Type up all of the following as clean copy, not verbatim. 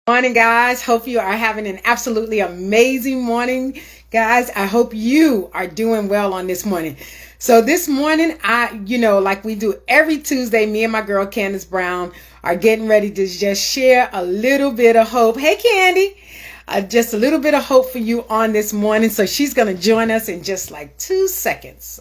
Morning, guys. Hope you are having an absolutely amazing morning, guys. I hope you are doing well on this morning. So this morning, like we do every Tuesday, me and my girl Candace Brown are getting ready to just share a little bit of hope. Hey, Candy. Just a little bit of hope for you on this morning. So she's going to join us in just like 2 seconds.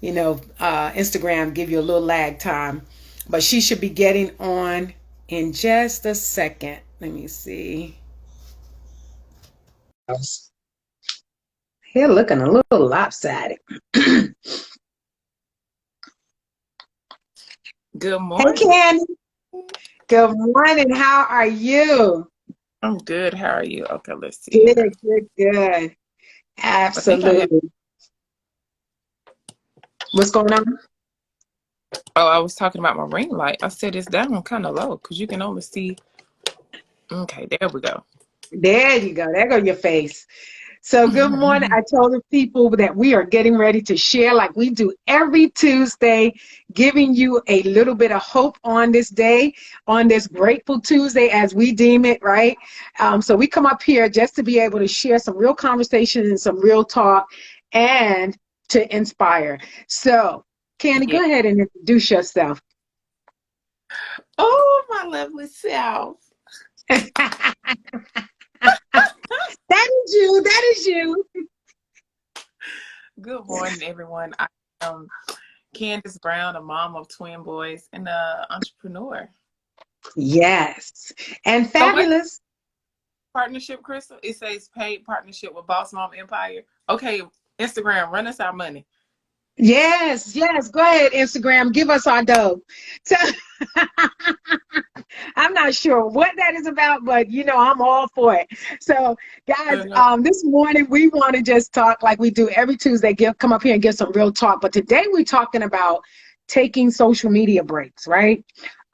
Instagram give you a little lag time, but she should be getting on in just a second. Let me see. Here looking a little lopsided. Good Hey, morning. Candy. Good morning. How are you? I'm good. How are you? Okay, let's see here. Good. I think I have. Absolutely. What's going on? Oh, I was talking about my ring light. I said it's down kind of low because you can only see. Okay, there we go. There you go. There go your face. So good morning. I told the people that we are getting ready to share like we do every Tuesday, giving you a little bit of hope on this day, on this grateful Tuesday as we deem it, right? So we come up here just to be able to share some real conversation and some real talk and to inspire. So Candy, Yeah. go ahead and introduce yourself. Oh, my lovely self. That is you. That is you. Good morning, everyone. I am Candace Brown, a mom of twin boys and an entrepreneur. Yes. And So, wait, fabulous. partnership, Crystal? It says paid partnership with Boss Mom Empire. Okay, Instagram, run us our money. Yes. Go ahead, Instagram. Give us our dough. So I'm not sure what that is about, but I'm all for it. So, guys, Uh, this morning we want to just talk like we do every Tuesday. Come up here and get some real talk. But today we're talking about taking social media breaks, right?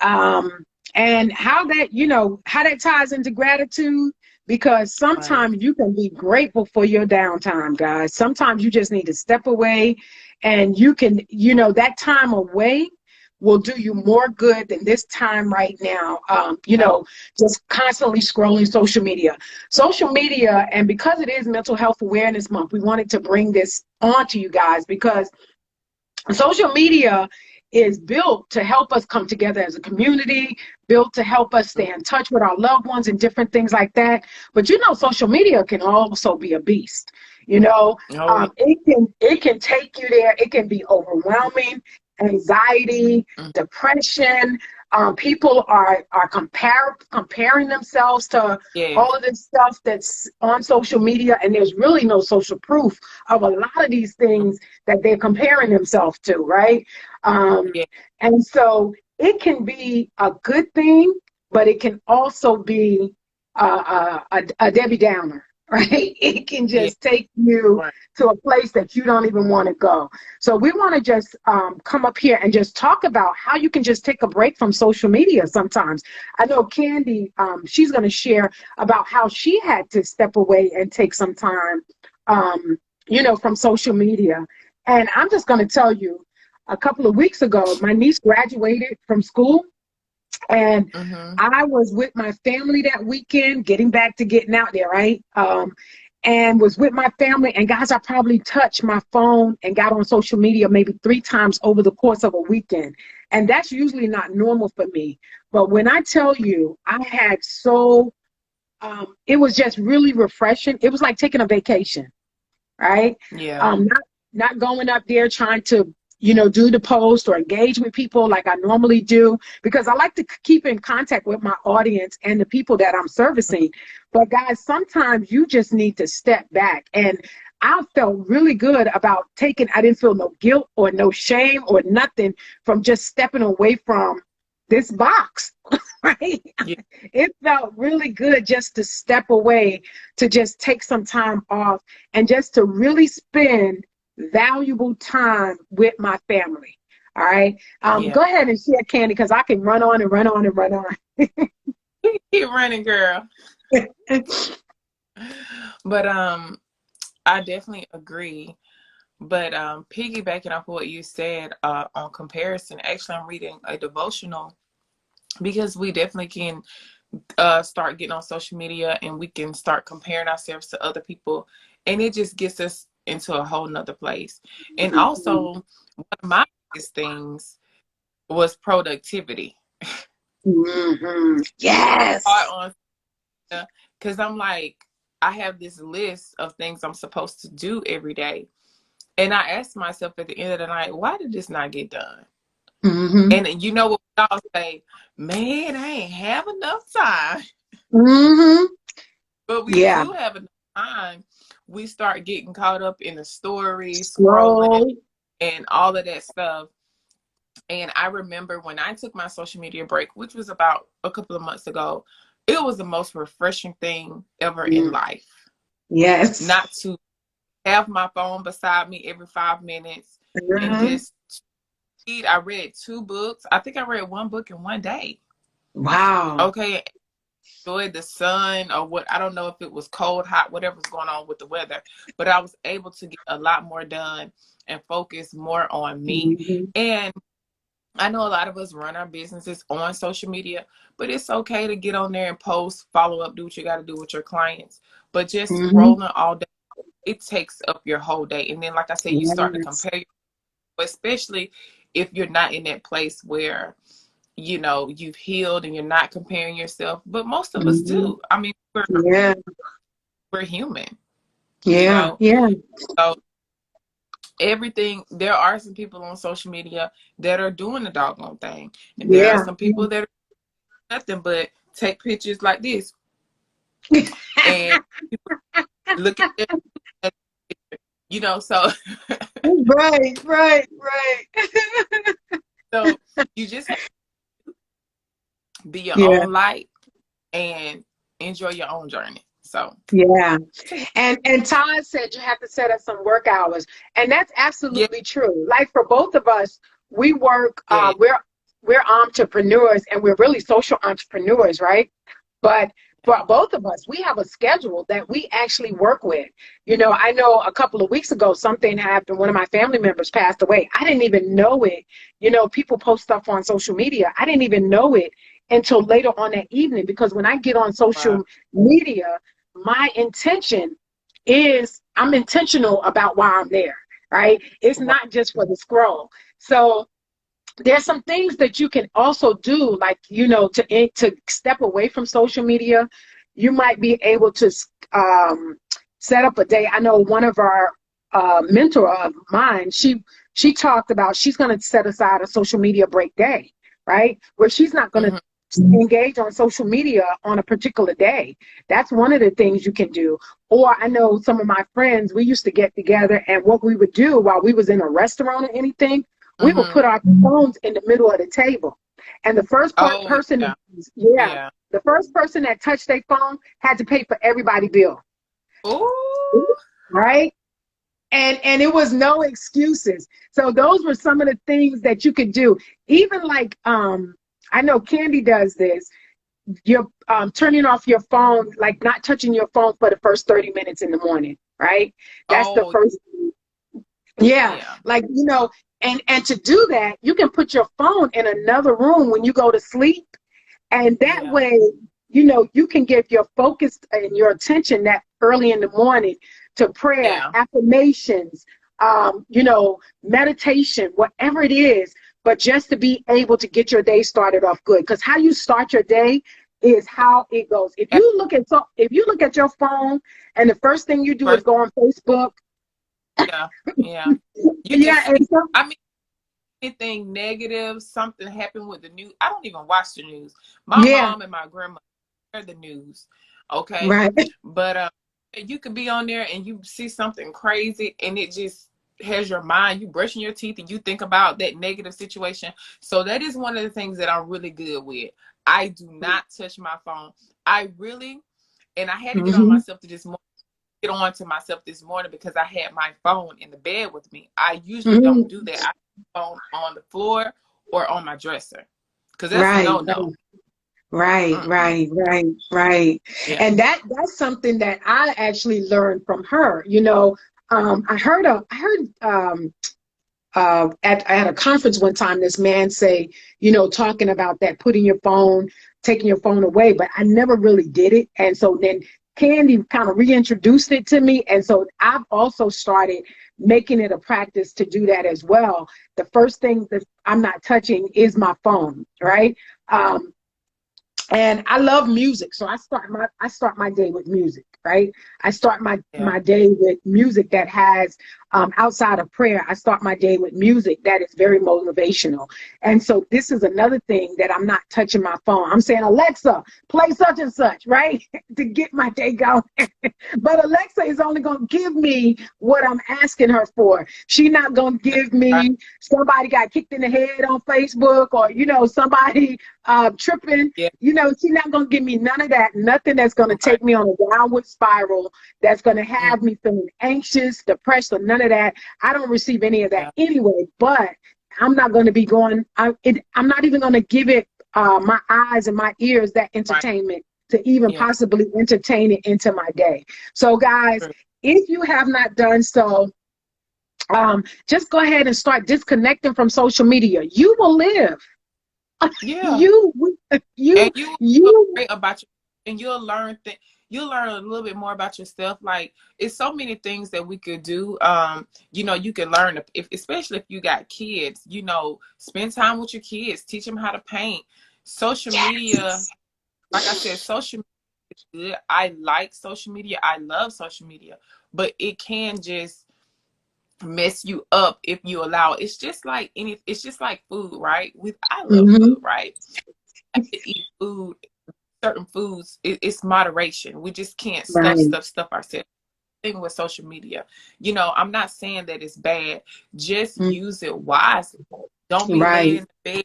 And how that ties into gratitude. Because right. sometimes you can be grateful for your downtime, guys. Sometimes you just need to step away and you can, that time away will do you more good than this time right now. Just constantly scrolling social media. Social media, and because it is Mental Health Awareness Month, we wanted to bring this on to you guys because social media is built to help us come together as a community, built to help us stay in touch with our loved ones and different things like that. But social media can also be a beast. Oh, yeah. It can take you there. It can be overwhelming, anxiety, depression. People are comparing themselves to Yeah. all of this stuff that's on social media, and there's really no social proof of a lot of these things that they're comparing themselves to, right? Um, Yeah. and so it can be a good thing, but it can also be a Debbie Downer, right? It can Yeah. just take you Right. to a place that you don't even want to go. So we want to just come up here and just talk about how you can just take a break from social media sometimes. I know Candy, she's going to share about how she had to step away and take some time, from social media. And I'm just going to tell you, a couple of weeks ago, my niece graduated from school, and Mm-hmm. I was with my family that weekend, getting out there, right? And was with my family. And guys, I probably touched my phone and got on social media maybe 3 times over the course of a weekend. And that's usually not normal for me. But when I tell you, it was just really refreshing. It was like taking a vacation, right? Yeah. Not going up there trying to, do the post or engage with people like I normally do, because I like to keep in contact with my audience and the people that I'm servicing. But guys, sometimes you just need to step back. And I felt really good about I didn't feel no guilt or no shame or nothing from just stepping away from this box, right? Yeah. It felt really good just to step away, to just take some time off and just to really spend valuable time with my family. All right. Yeah. Go ahead and share, Candy, because I can run on and run on and run on. Keep running, girl. But I definitely agree. But piggybacking off what you said on comparison, actually I'm reading a devotional because we definitely can start getting on social media and we can start comparing ourselves to other people, and it just gets us into a whole nother place. And Mhm. also, one of my biggest things was productivity. Mhm. Yes. On because I'm like, I have this list of things I'm supposed to do every day, and I asked myself at the end of the night, why did this not get done? Mhm. And you know what we all say, man, I ain't have enough time. Mhm. But we Yeah. do have enough time. We start getting caught up in the stories, scrolling, Scroll. and all of that stuff. And I remember when I took my social media break, which was about a couple of months ago, it was the most refreshing thing ever in Mm. life. Yes. Not to have my phone beside me every 5 minutes and Mhm. just read. I read 2 books. I think I read 1 book in one day. Wow. Okay. Enjoyed the sun or what. I don't know if it was cold, hot, whatever's going on with the weather, but I was able to get a lot more done and focus more on me. Mhm. And I know a lot of us run our businesses on social media, but it's okay to get on there and post, follow up, do what you got to do with your clients. But just Mhm. scrolling all day, it takes up your whole day. And then, like I said, you start to Yes. compare, especially if you're not in that place where, you know, you've healed and you're not comparing yourself. But most of us Mhm. do. I mean, Yeah. we're human, you Yeah. know. Yeah. So everything, there are some people on social media that are doing the doggone thing, and there are Yeah. some people that are nothing but take pictures like this and look at that, you know. So Right. Right. Right. so you just have to be your Yeah. own light and enjoy your own journey. So Yeah. so And Todd said you have to set up some work hours. And that's yeah, absolutely true. Like for both of us, we work, yeah, we're entrepreneurs and we're really social entrepreneurs, right? But for yeah. both of us, we have a schedule that we actually work with. You know, I know a couple of weeks ago something happened. One of my family members passed away. I didn't even know it. You know, people post stuff on social media. I didn't even know it until later on that evening because when I get on Wow. social media, my intention is I'm intentional about why I'm there, right? It's Wow. not just for the scroll. So there's some things that you can also do, like to step away from social media. You might be able to um, set up a day. I know one of our mentor of mine. She talked about she's going to set aside a social media break day, right, where she's not going to Mm-hmm. engage on social media on a particular day. That's one of the things you can do. Or I know some of my friends, we used to get together, and what we would do while we was in a restaurant or anything, we would Mm-hmm. put our phones in the middle of the table. And the first Oh person, yeah, yeah, yeah. the first person that touched their phone had to pay for everybody's bill, Oh right? And it was no excuses. So those were some of the things that you could do. Even like I know Candy does this. You're turning off your phone, like not touching your phone for the first 30 minutes in the morning, right? That's the oh first. Yeah, yeah, like and to do that, you can put your phone in another room when you go to sleep, and that yeah, way, you can give your focus and your attention that early in the morning to prayer, yeah. affirmations, meditation, whatever it is, but just to be able to get your day started off good. Because how you start your day is how it goes. If you look at your phone and the first thing you do is First, go on Facebook, yeah, yeah. You can yeah, see. I mean, anything negative, something happened with the news. I don't even watch the news. My yeah, mom and my grandma share the news, okay? right. But you could be on there and you see something crazy, and it just has your mind. You brushing your teeth and you think about that negative situation. So that is one of the things that I'm really good with. I do not touch my phone. I really, and I had to get on Hmm. myself to this get on to myself this morning because I had my phone in the bed with me. I usually don't Hmm. do that. I have my phone on the floor or on my dresser because that's a Right, no. right, Mm-mm. right, right, right. Yeah. And that's something that I actually learned from her. I heard at a conference one time this man say, talking about that, putting your phone taking your phone away, but I never really did it. And so then Candy kind of reintroduced it to me. And so I've also started making it a practice to do that as well. The first thing that I'm not touching is my phone, right? Um, and I love music, so I start my day with music, right? I start Yeah. my day with music that has outside of prayer. I start my day with music that is very motivational, and so this is another thing that I'm not touching my phone. I'm saying, Alexa, play such and such, right, to get my day going. But Alexa is only going to give me what I'm asking her for. She's not going to give Right. me somebody got kicked in the head on Facebook, or somebody tripping. Yeah. She's not going to give me none of that, nothing that's going to Right. take me on a downward spiral, that's going to Mm, have me feeling anxious, depressed, or none of that. I don't receive any of that yeah. anyway, but I'm not going to be going, I'm not even going to give it my eyes and my ears that Right. entertainment to even Yeah. possibly entertain it into my day. So, guys, True. if you have not done so, just go ahead and start disconnecting from social media. You will live. Yeah. You, And you, you will feel you. great about you, and you'll learn a little bit more about yourself. Like, it's so many things that we could do. You can learn if especially if you got kids, spend time with your kids, teach them how to paint. Social media, Yes. like I said, social media is good. I like social media. I love social media, but it can just mess you up if you allow it. It's just like food, right? I love food, Mm-hmm. right? I have to eat food, certain foods. It's moderation. We just can't Right. stuff ourselves. Thing with social media, I'm not saying that it's bad. Just Mm. use it wisely. Don't be laying Right. in the bed.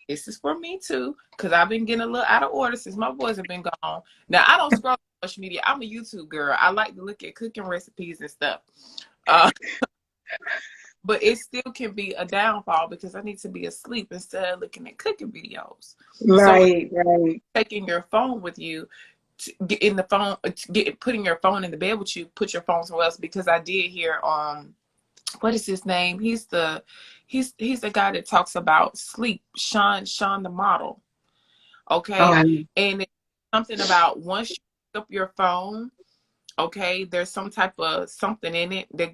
This is for me too, because I've been getting a little out of order since my boys have been gone. Now I don't scroll on social media. I'm a YouTube girl. I like to look at cooking recipes and stuff. Uh, but it still can be a downfall because I need to be asleep instead of looking at cooking videos. So Right. Right. taking your phone with you, get in the phone, putting your phone in the bed with you, put your phone somewhere else. Because I did hear what is his name? He's the guy that talks about sleep, Sean the model. Okay, Oh, and it's something about once you pick up your phone, okay, there's some type of something in it that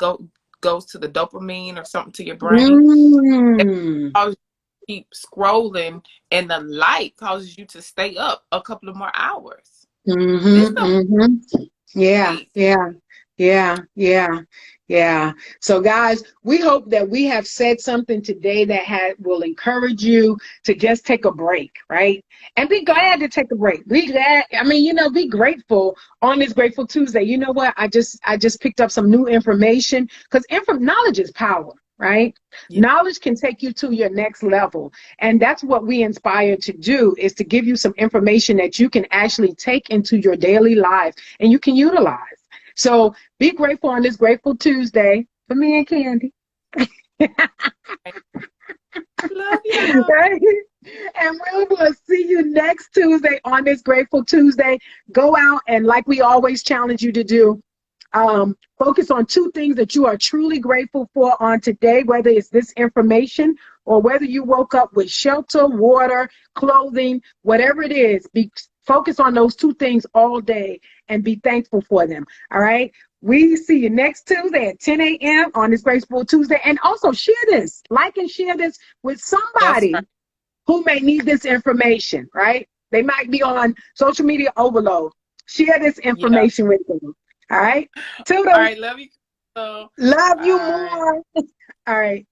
goes to the dopamine or something to your brain that mm. causes you to keep scrolling, and the light causes you to stay up a couple of more hours. This Mm-hmm. stuff Mm-hmm. Yeah. crazy. Yeah. Yeah. Yeah. Yeah. So, guys, we hope that we have said something today that will encourage you to just take a break, right? And be Yeah. glad to take a break. Be glad. I mean, be grateful on this Grateful Tuesday. You know what? I just picked up some new information, because knowledge is power, right? Yeah. Knowledge can take you to your next level. And that's what we inspire to do, is to give you some information that you can actually take into your daily life and you can utilize. So be grateful on this Grateful Tuesday for me and Candy. Love y'all. Right? And we will see you next Tuesday on this Grateful Tuesday. Go out and, like we always challenge you to do, focus on two things that you are truly grateful for on today, whether it's this information or whether you woke up with shelter, water, clothing, whatever it is. Focus on those two things all day and be thankful for them. All right. We see you next Tuesday at 10 a.m. on this Graceful Tuesday. And also share this, like and share this with That's right. somebody who may need this information, right? They might be on social media overload. Share this Yeah. information with them. All right. All Toodles. right. Love you. So, Love you bye. more. All right.